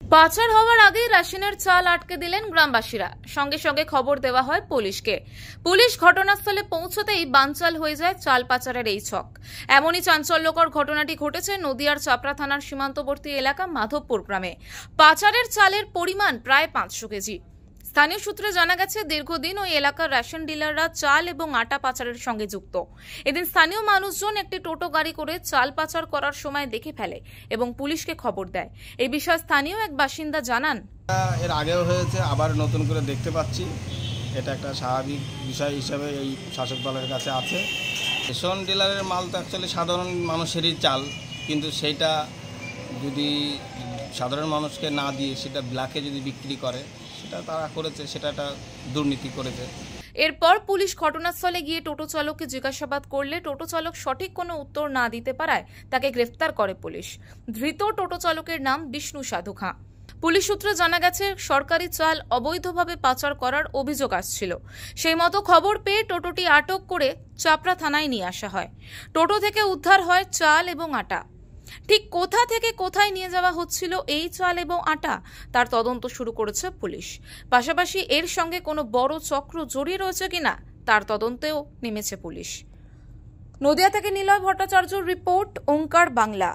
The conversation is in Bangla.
পাচার হওয়ার আগেই রেশনের চাল আটকে দিলেন গ্রামবাসীরা। সঙ্গে সঙ্গে খবর দেওয়া হয় পুলিশকে। পুলিশ ঘটনাস্থলে পৌঁছতেই বানচাল হয়ে যায় চাল পাচারের এই ছক। এমনই চাঞ্চল্যকর ঘটনাটি ঘটেছে নদিয়ার চাপড়া থানার সীমান্তবর্তী এলাকা মাধবপুর গ্রামে। পাচারের চালের পরিমাণ প্রায় 500 কেজি। স্থানীয় সূত্রে জানা গেছে, দীর্ঘদিন ওই এলাকার রেশন ডিলাররা চাল এবং আটা পাচারের সঙ্গে যুক্ত। এদিন স্থানীয় মানুষজন একটি টোটো গাড়ি করে চাল পাচার করার সময় দেখে ফেলে এবং পুলিশকে খবর দেয়। এই বিষয়ে স্থানীয় এক বাসিন্দা জানান, এর আগেও হয়েছে, আবার নতুন করে দেখতে পাচ্ছি। এটা একটা স্বাভাবিক বিষয় হিসাবে এই শাসক দলের কাছে আছে। রেশন ডিলারের মাল তো অ্যাকচুয়ালি সাধারণ মানুষেরই চাল, কিন্তু সেইটা যদি সাধারণ মানুষকে না দিয়ে সেটা ব্ল্যাকে যদি বিক্রি করে, সেটা তারা করেছে, সেটা একটা দুর্নীতি করেছে। এরপর পুলিশ ঘটনাস্থলে গিয়ে টোটো চালককে জিজ্ঞাসাবাদ করলে টোটো চালক সঠিক কোনো উত্তর না দিতে পারায় তাকে গ্রেফতার করে পুলিশ। ধৃত টোটো চালকের নাম বিষ্ণু সাধু খাঁ। পুলিশ সূত্রে জানা গেছে, সরকারি চাল অবৈধভাবে পাচার করার অভিযোগ আসছিল। সেই মতো খবর পেয়ে টোটোটি আটক করে চাপড়া থানায় নিয়ে আসা হয়। টোটো থেকে উদ্ধার হয় চাল এবং আটা। ঠিক কোথা থেকে কোথায় নিয়ে যাওয়া হচ্ছিল এই চাল এবং আটা, তার তদন্ত শুরু করেছে পুলিশ। পাশাপাশি এর সঙ্গে কোনো বড় চক্র জড়িয়ে রয়েছে কিনা তার তদন্তেও নেমেছে পুলিশ। নদিয়া থেকে নিলয় ভট্টাচার্যর রিপোর্ট, ওঙ্কার বাংলা।